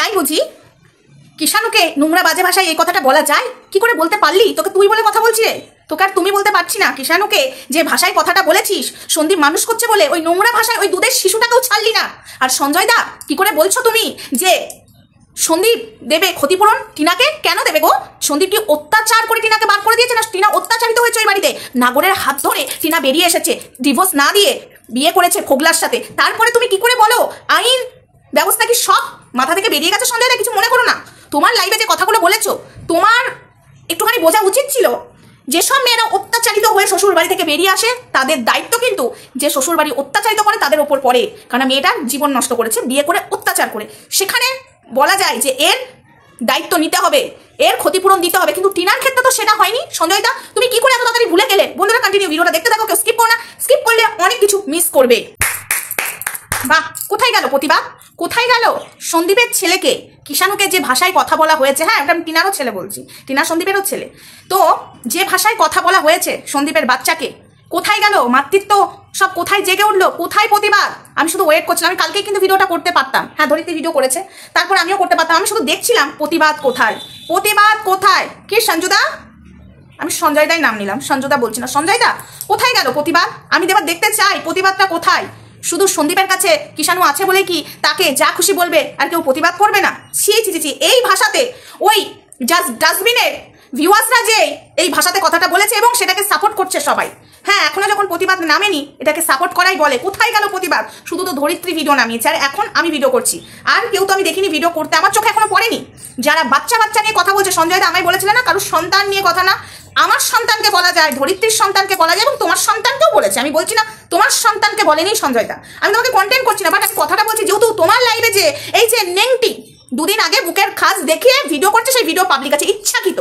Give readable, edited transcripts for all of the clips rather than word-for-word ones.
তাই বুঝি কিষাণুকে নোংরা বাজে ভাষায় এই কথাটা বলা যায়? কি করে বলতে পারলি? তোকে তুই বলে কথা বলছি রে, তোকে আর তুমি বলতে পারছি না। কিষাণুকে যে ভাষায় কথাটা বলেছিস সন্দীপ মানুষ করছে বলে ওই নোংরা ভাষায় ওই দুধের শিশুটাকেও ছাড়লি না। আর সঞ্জয় দা কি করে বলছো তুমি যে সন্দীপ দেবে ক্ষতিপূরণ টিনাকে? কেন দেবে গো? সন্দীপ কি অত্যাচার করে টিনাকে বার করে দিয়েছে না টিনা অত্যাচারিত হয়েছে ওই বাড়িতে? নাগরের হাত ধরে টিনা বেরিয়ে এসেছে, ডিভোর্স না দিয়ে বিয়ে করেছে খোগলার সাথে। তারপরে তুমি কি করে বলো আইন ব্যবস্থা কি সব মাথা থেকে বেরিয়ে গেছে? সঞ্জয় দা কিছু মনে করো না, তোমার লাইভে যে কথাগুলো বলেছো তোমার একটুখানি বোঝা উচিত ছিল। যেসব মেয়েরা অত্যাচারিত হয়ে শ্বশুর বাড়ি থেকে বেরিয়ে আসে তাদের দায়িত্ব কিন্তু যে শ্বশুর বাড়ি অত্যাচারিত করে তাদের ওপর পড়ে, কারণ মেয়েটার জীবন নষ্ট করেছে বিয়ে করে অত্যাচার করে। সেখানে বলা যায় যে এর দায়িত্ব নিতে হবে, এর ক্ষতিপূরণ দিতে হবে, কিন্তু টিনার ক্ষেত্রে তো সেটা হয়নি। সঞ্জয় দা তুমি কি করে এত তাড়াতাড়ি ভুলে গেলে? বন্ধুরা কন্টিনিউ ভিডিওটা দেখতে থাকো, কেউ স্কিপ করো না, স্কিপ করলে অনেক কিছু মিস করবে। বাহ, কোথায় গেল প্রতিভা? কোথায় গেল সন্দীপের ছেলেকে? কিষাণুকে যে ভাষায় কথা বলা হয়েছে, হ্যাঁ ওটা আমি টিনারও ছেলে বলছি, টিনা সন্দীপেরও ছেলে, তো যে ভাষায় কথা বলা হয়েছে সন্দীপের বাচ্চাকে, কোথায় গেল মাতৃত্ব? সব কোথায় জেগে উঠলো? কোথায় প্রতিবাদ? আমি শুধু ওয়েট করছিলাম। আমি কালকেই কিন্তু ভিডিওটা করতে পারতাম, হ্যাঁ ধরিত্রী ভিডিও করেছে, তারপর আমিও করতে পারতাম। আমি শুধু দেখছিলাম প্রতিবাদ কোথায়, প্রতিবাদ কোথায়? কে সঞ্জুদা? আমি সঞ্জয় দাই নাম নিলাম, সঞ্জুদা বলছি না। সঞ্জয় দা কোথায় গেল প্রতিবাদ? আমি এবার দেখতে চাই প্রতিবাদটা কোথায়। শুধু সন্দীপের কাছে কিষাণু আছে বলে কি তাকে যা খুশি বলবে আর কেউ প্রতিবাদ করবে না? ছি ছি ছি, এই ভাষাতে ওই ডাস্টবিনের ভিউয়ার্সরা যে এই ভাষাতে কথাটা বলেছে এবং সেটাকে সাপোর্ট করছে সবাই, হ্যাঁ এখনো যখন প্রতিবাদ নামেনি এটাকে সাপোর্ট করাই বলে। কোথায় গেল প্রতিবাদ? শুধু তো ধরিত্রী ভিডিও নামিয়েছে আর এখন আমি ভিডিও করছি, আর কেউ তো আমি দেখিনি ভিডিও করতে, আমার চোখে এখনো পড়েনি। যারা বাচ্চা বাচ্চা নিয়ে কথা বলছে, সঞ্জয় দা আমায় বলেছিলেন না কারোর সন্তান নিয়ে কথা না, আমার সন্তানকে বলা যায়, ধরিত্রীর সন্তানকে বলা যায় এবং তোমার সন্তানকেও বলেছে। আমি বলছি না তোমার সন্তানকে বলেনি সঞ্জয় দা, আমি তোমাকে কন্টেন্ট করছি না, বাট আমি কথাটা বলছি যেহেতু তোমার লাইভে যে এই যে নেংটি দুদিন আগে বুকের খাস দেখিয়ে ভিডিও করছে, সেই ভিডিও পাবলিক আছে ইচ্ছাকৃত,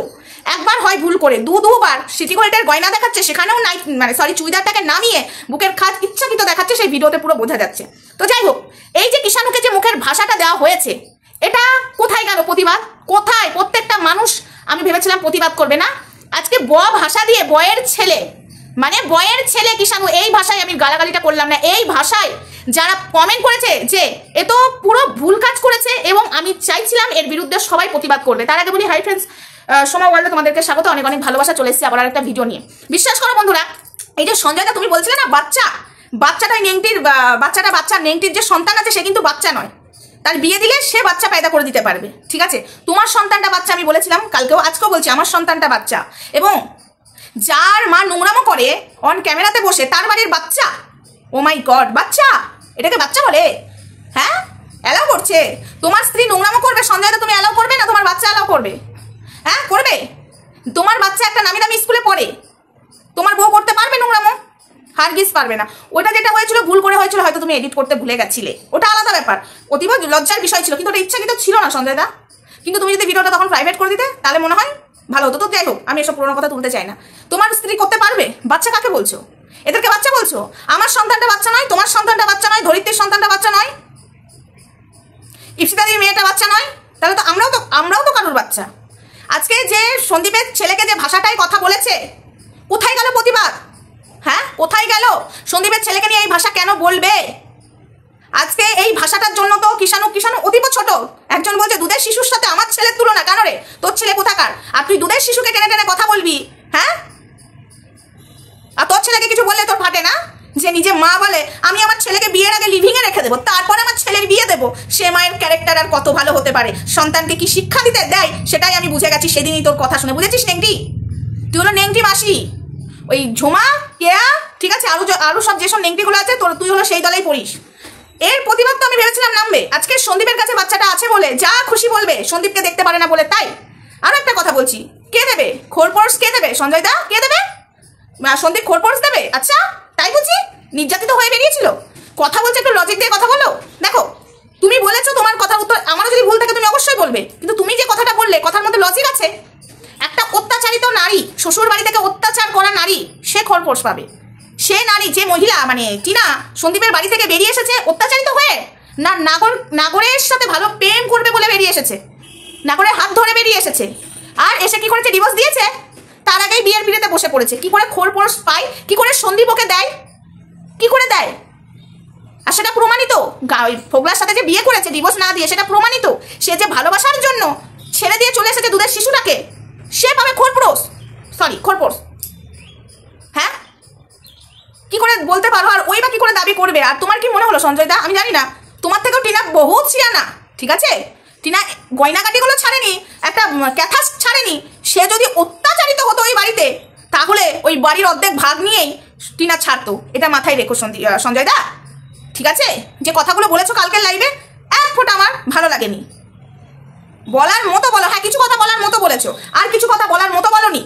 একবার হয় ভুল করে দুবার সিটি গোল্ডের গয়না দেখাচ্ছে, সেখানেও নাইট মানে সরি চুড়িদারটাকে নামিয়ে বুকের খাস ইচ্ছাকৃত দেখাচ্ছে, সেই ভিডিওতে পুরো বোঝা যাচ্ছে। তো যাই হোক, এই যে কিষাণুকে যে মুখের ভাষাটা দেওয়া হয়েছে এটা কোথায় গেল প্রতিবাদ? কোথায়? প্রত্যেকটা মানুষ আমি ভেবেছিলাম প্রতিবাদ করবে না, আজকে ভাষা দিয়ে বয়ের ছেলে মানে বয়ের ছেলে কিষাণু, এই ভাষায় আমি গালাগালিটা করলাম না, এই ভাষায় যারা কমেন্ট করেছে যে এ তো পুরো ভুল কাজ করেছে এবং আমি চাইছিলাম এর বিরুদ্ধে সবাই প্রতিবাদ করবে। তার আগে বলি হাই ফ্রেন্ডস, সোমা ওয়ার্ল্ডে তোমাদেরকে স্বাগত, অনেক অনেক ভালোবাসা, চলে এসেছি আবার একটা ভিডিও নিয়ে। বিশ্বাস করো বন্ধুরা, এই যে সঞ্জয় দা তুমি বলছিলে না বাচ্চাটাই নেংটির বাচ্চা নেংটির যে সন্তান আছে সে কিন্তু বাচ্চা নয়, তার বিয়ে দিলে সে বাচ্চা পয়দা করে দিতে পারবে, ঠিক আছে? তোমার সন্তানটা বাচ্চা, আমি বলেছিলাম কালকেও আজকেও বলছি আমার সন্তানটা বাচ্চা, এবং যার মা নোংরামো করে অন ক্যামেরাতে বসে তার বাড়ির বাচ্চা, ও মাই গড, বাচ্চা, এটাকে বাচ্চা বলে? হ্যাঁ অ্যালাউ করছে? তোমার স্ত্রী নোংরামো করবে সঞ্জয় দা, তুমি অ্যালাউ করবে না? তোমার বাচ্চা অ্যালাউ করবে? হ্যাঁ করবে? তোমার বাচ্চা একটা নামি দামি স্কুলে পড়ে, তোমার বউ করতে পারবে নোংরামো? হারগিজ পারবে না। ওটা যেটা হয়েছিল ভুল করে হয়েছিল, হয়তো তুমি এডিট করতে ভুলে গেছিলে, ওটা আলাদা ব্যাপার, অতীব লজ্জার বিষয় ছিল, কিন্তু ওটা ইচ্ছাকৃত ছিল না সঞ্জয় দা। কিন্তু তুমি যদি ভিডিওটা তখন প্রাইভেট করে দিতে তাহলে মনে হয় ভালো হতো। তো যাই হোক, আমি এসব পুরোনো কথা তুলতে চাই না। তোমার স্ত্রী করতে পারবে? বাচ্চা কাকে বলছো? এদেরকে বাচ্চা বলছো? আমার সন্তানটা বাচ্চা নয়, তোমার সন্তানটা বাচ্চা নয়, ধরিত্রীর সন্তানটা বাচ্চা নয়, ইপসিতাদির মেয়েটা বাচ্চা নয়, তাহলে তো আমরাও তো কারোর বাচ্চা। আজকে যে সন্দীপের ছেলেকে যে ভাষাটাই কথা বলেছে, কোথায় গেল প্রতিবাদ? হ্যাঁ কোথায় গেল? সন্দীপের ছেলেকে নিয়ে এই ভাষা কেন বলবে? আজকে এই ভাষাটার জন্য তো কিষাণু অতীব ছোট, একজন বলছে দুধের শিশুর সাথে আমার ছেলের তুলনা, কেন রে? তোর ছেলে কোথাকার? আর তুই দুধের শিশুকে টেনে টেনে কথা বলবি? হ্যাঁ, আর তোর ছেলেকে কিছু বললে তোর ফাটে না? যে নিজে মা বলে আমি আমার ছেলেকে বিয়ের আগে লিভিংয়ে রেখে দেবো, তারপরে আমার ছেলের বিয়ে দেবো, সে মায়ের ক্যারেক্টার আর কত ভালো হতে পারে, সন্তানকে কি শিক্ষা দিতে দেয় সেটাই আমি বুঝে গেছি সেদিনই তোর কথা শুনে। বুঝেছিস নেংটি? তুই হলো নেংটি মাসি, ওই ঝোমা কেয়া, ঠিক আছে, আরো সব যেসব নেংটিগুলো আছে তুই হলো সেই দলেই পড়িস। এর প্রতিবাদ তো আমি ভেবেছিলাম নামবে, আজকে সন্দীপের কাছে বাচ্চাটা আছে বলে যা খুশি বলবে, সন্দীপকে দেখতে পারে না বলে। তাই আরো একটা কথা বলছি, কে দেবে খোরপোর্স? কে দেবে? সঞ্জয় দা কে দেবে? সন্দীপ খোরপোর্স দেবে? আচ্ছা তাই বুঝি? নির্যাতিত হয়ে বেরিয়েছিল, কথা বলছে, একটু লজিক দিয়ে কথা বলো। দেখো তুমি বলেছো, তোমার কথার উত্তর আমারও যদি ভুল থাকে তুমি অবশ্যই বলবে, কিন্তু তুমি যে কথাটা বললে কথার মধ্যে লজিক আছে। একটা অত্যাচারিত নারী, শ্বশুর বাড়ি থেকে অত্যাচার করা নারী, সে খোরপোর্স পাবে। সে নারী, যে মহিলা মানে টিনা সন্দীপের বাড়ি থেকে বেরিয়ে এসেছে অত্যাচারিত হয়ে, না নাগরের সাথে ভালো প্রেম করবে বলে বেরিয়ে এসেছে, নাগরের হাত ধরে বেরিয়ে এসেছে, আর এসে কি করেছে? ডিভোর্স দিয়েছে, তার আগেই বিয়ের পিড়িতে বসে পড়েছে। কি করে খোরপোর্স পায়? কি করে সন্দীপ ওকে দেয়? কি করে দেয়? আর সেটা প্রমাণিত, ফোগলার সাথে যে বিয়ে করেছে ডিভোর্স না দিয়ে, সেটা প্রমাণিত। সে যে ভালোবাসার জন্য ছেড়ে দিয়ে চলে এসেছে দুধের শিশুটাকে, সে পাবে খোরপোশ। হ্যাঁ, কি করে বলতে পারো? আর ওই বা কি করে দাবি করবে? আর তোমার কি মনে হলো সঞ্জয় দা? আমি জানি না, তোমার থেকেও টিনা বহুত সিয়ানা, ঠিক আছে? টিনা গয়নাগাটিগুলো ছাড়েনি, একটা ক্যাথা ছাড়েনি। সে যদি অত্যাচারিত হতো ওই বাড়িতে, তাহলে ওই বাড়ির অর্ধেক ভাগ নিয়েই টিনা ছাড়তো। এটা মাথায় রেখো সঞ্জয় দা, ঠিক আছে? যে কথাগুলো বলেছো কালকের লাইভে, এক ফোঁটা আমার ভালো লাগেনি। বলার মতো বলো, হ্যাঁ কিছু কথা বলার মতো বলেছো, আর কিছু কথা বলার মতো বলোনি।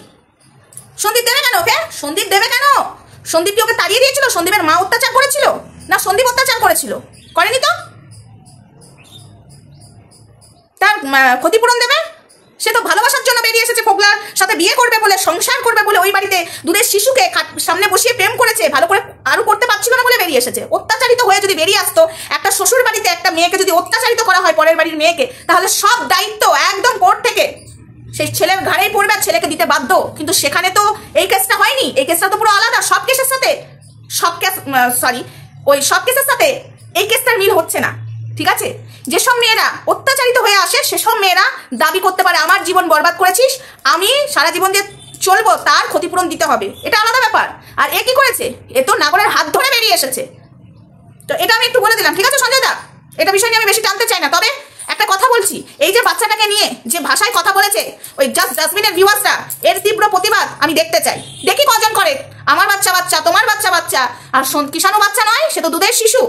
সন্দীপ দেবে কেন ওকে? সন্দীপ দেবে কেন? সন্দীপ কি ওকে তাড়িয়ে দিয়েছিল? সন্দীপের মা অত্যাচার করেছিল? না সন্দীপ অত্যাচার করেছিল? করেনি তো? তার ক্ষতিপূরণ দেবে? সে তো ভালোবাসার জন্য বেরিয়ে এসেছে, ফোগলার সাথে বিয়ে করবে বলে, সংসার করবে বলে, ওই বাড়িতে দুধের শিশুকে সামনে বসিয়ে প্রেম করেছে, ভালো করে আরো করতে পারছিল না বলে বেরিয়ে এসেছে। অত্যাচারিত হয়ে যদি বেরিয়ে আসতো, একটা শ্বশুর বাড়িতে একটা মেয়েকে যদি অত্যাচারিত করা হয়, পরের বাড়ির মেয়েকে, তাহলে সব দায়িত্ব একদম কোর্ট থেকে সেই ছেলের ঘাড়েই পড়বে, আর ছেলেকে দিতে বাধ্য। কিন্তু সেখানে তো এই কেসটা হয়নি। এই কেসটা তো পুরো আলাদা। সব কেসের সাথে সব কেসের সাথে এই কেসটার মিল হচ্ছে না, ঠিক আছে? যেসব মেয়েরা অত্যাচারিত হয়ে আসে, সেসব মেয়েরা দাবি করতে পারে আমার জীবন বরবাদ করেছিস, আমি সারা জীবন যে চলবো তার ক্ষতিপূরণ দিতে হবে। এটা আলাদা ব্যাপার। আর এ কি করেছে? এ তো নাগরের হাত ধরে বেরিয়ে এসেছে। তো এটা আমি একটু বলে দিলাম, ঠিক আছে সঞ্জয় দা? এটা বিষয় নিয়ে আমি বেশি জানতে চাই না। তবে একটা কথা বলছি, এই যে বাচ্চাটাকে নিয়ে যে ভাষায় কথা বলেছে ওই জাসমিনের ভিউয়ার্সরা, এর তীব্র প্রতিবাদ আমি দেখতে চাই। দেখি কজন করে। আমার বাচ্চা, তোমার বাচ্চা, আর কিষাণু বাচ্চা নয়, সে তো দুধের শিশু।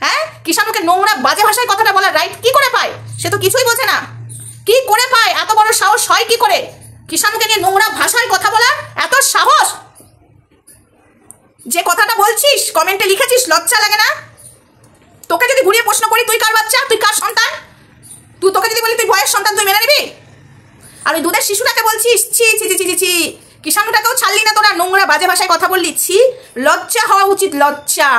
হ্যাঁ, কিষাণুকে নোংরা বাজে ভাষায় কথাটা বলার রাইট কি করে পায়? সে তো কিছুই বোঝে না। কি করে পায়? এত বড় সাহস হয় কি করে কিষাণুকে নিয়ে নোংরা ভাষায় কথা বলার? এত সাহস! যে কথাটা বলছিস, কমেন্টে লিখেছিস, লজ্জা লাগে না? তোকে যদি ঘুরিয়ে প্রশ্ন করি, তুই কার বাচ্চা, তুই কার সন্তান? তোকে যদি বলি তুই ভয়ের সন্তান, তুই মেনে নিবি? আর ওই দুধের শিশুটাকে বলছিস ছি ছি ছি ছি ছি, কিষাণুটাকেও ছাড়লি না তোরা, নোংরা বাজে ভাষায় কথা বললি। ছি, লজ্জা হওয়া উচিত, লজ্জা।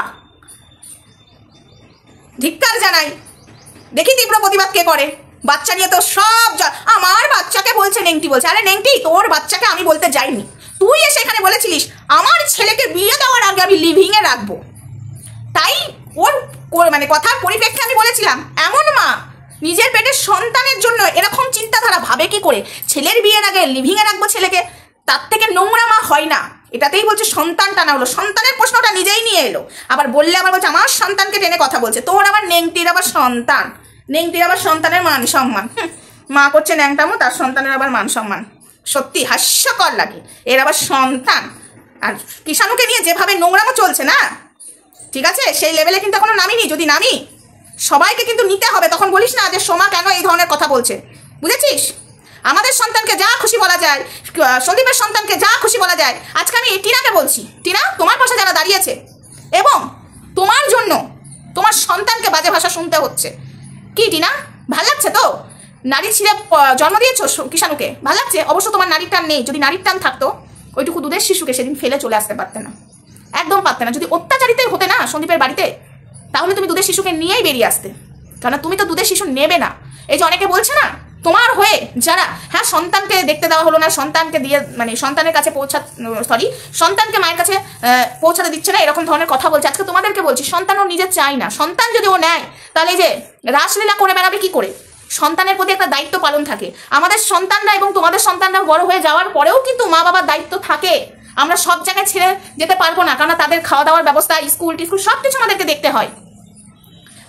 ধিক্কার জানাই। দেখি তীব্র প্রতিবাদ কে করে। বাচ্চা নিয়ে তো সব আমার বাচ্চাকে বলছে নেংটি বলছে। আরে নেংটি, তোর বাচ্চাকে আমি বলতে যাইনি। তুই এসে এখানে বলেছিলিস আমার ছেলেকে বিয়ে দেওয়ার আগে আমি লিভিংয়ে রাখবো, তাই ওর মানে কথার পরিপ্রেক্ষে আমি বলেছিলাম। এমন মা নিজের পেটের সন্তানের জন্য এরকম চিন্তাধারা ভাবে কি করে? ছেলের বিয়ের আগে লিভিংয়ে রাখবো ছেলেকে, তার থেকে নোংরা মা হয় না। এটাতেই বলছে সন্তান টানা হলো। সন্তানের প্রশ্নটা নিজেই নিয়ে এলো, আবার বললে আবার বলছে আমার সন্তানকে টেনে কথা বলছে। তোর আবার নেংটির আবার সন্তান, নেংটির আবার সন্তানের মান সম্মান। মা করছে ন্যাংটামো, তার সন্তানের আবার মান সম্মান। সত্যি হাস্যকর লাগে। এর আবার সন্তান। আর কিষাণুকে নিয়ে যেভাবে নোংরামো চলছে না, ঠিক আছে, সেই লেভেলে কিন্তু এখনো নামিনি। যদি নামি, সবাইকে কিন্তু নিতে হবে। তখন বলিস না যে সোমা কেন এই ধরনের কথা বলছে, বুঝেছিস? আমাদের সন্তানকে যা খুশি বলা যায়, সন্দীপের সন্তানকে যা খুশি বলা যায়। আজকে আমি টিনাকে বলছি, টিনা তোমার পাশে যারা দাঁড়িয়েছে এবং তোমার জন্য তোমার সন্তানকে বাজে ভাষা শুনতে হচ্ছে, কি টিনা ভাল লাগছে তো? নারী ছিঁড়ে জন্ম দিয়েছো কিষাণুকে, ভাল লাগছে? অবশ্য তোমার নারীর টান নেই। যদি নারীর টান থাকতো, ওইটুকু দুধের শিশুকে সেদিন ফেলে চলে আসতে পারতে না, একদম পারতে না। যদি অত্যাচারিত হতে না সন্দীপের বাড়িতে, তাহলে তুমি দুধের শিশুকে নিয়েই বেরিয়ে আসতে। কারণ তুমি তো দুধের শিশু নেবে না। এই যে অনেকে বলছে না তোমার হয়ে, যারা হ্যাঁ সন্তানকে দেখতে দেওয়া হলো না, সন্তানকে দিয়ে মানে সন্তানের কাছে সন্তানকে মায়ের কাছে পৌঁছাতে দিচ্ছে না, এরকম ধরনের কথা বলছে। আজকে তোমাদেরকে বলছি, সন্তান ও নিজে চাই না। সন্তান যদি ও নেয়, তাহলে এই যে রাসলীলা করে বেড়াবে কি করে? সন্তানের প্রতি একটা দায়িত্ব পালন থাকে। আমাদের সন্তানরা এবং তোমাদের সন্তানরা বড় হয়ে যাওয়ার পরেও কিন্তু মা বাবার দায়িত্ব থাকে। আমরা সব জায়গায় ছেড়ে যেতে পারবো না, কারণ তাদের খাওয়া দাওয়ার ব্যবস্থা, স্কুল টিস্কুল সব কিছু আমাদেরকে দেখতে হয়।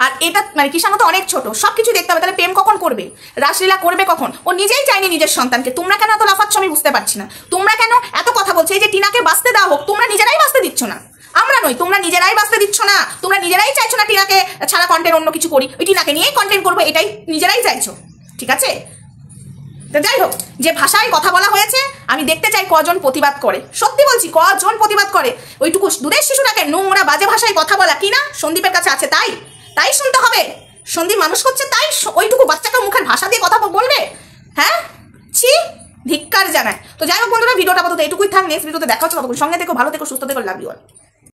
আর এটা মানে কিষাণু তো অনেক ছোট, সব কিছু দেখতে হবে। তাহলে প্রেম কখন করবে, রাসলীলা করবে কখন? ও নিজেই চায়নি নিজের সন্তানকে। তোমরা কেন এত লাফাচ্ছ আমি বুঝতে পারছি না। তোমরা কেন এত কথা বলছো? এই যে টিনাকে বাঁচতে দেওয়া হোক, তোমরা নিজেরাই বাঁচতে দিচ্ছ না। আমরা নই, তোমরা নিজেরাই বাঁচতে দিচ্ছ না। তোমরা নিজেরাই চাইছো না টিনাকে ছাড়া কন্টেন্ট অন্য কিছু করি, ওই টিনাকে নিয়েই কন্টেন্ট করবো, এটাই নিজেরাই চাইছো, ঠিক আছে? তো যাই হোক, যে ভাষায় কথা বলা হয়েছে আমি দেখতে চাই কজন প্রতিবাদ করে। সত্যি বলছি, কজন প্রতিবাদ করে ওইটুকু দুধের শিশুটাকে নোংরা বাজে ভাষায় কথা বলা। কি না সন্দীপের কাছে আছে, তাই শুনতে হবে। সন্দীপ মানুষ করছে, তাই ওইটুকু বাচ্চাকে মুখের ভাষা দিয়ে কথা বলবে? হ্যাঁ, ছি, ধিক্কার জানায়। তো যাই হোক বন্ধুরা, ভিডিওটা আপাতত এটুকুই থাক। নেক্সট ভিডিওতে দেখা হচ্ছে। ততক্ষণ সঙ্গে থেকো, ভালো থেকো, সুস্থ থেকো, লাভ ইউ অল।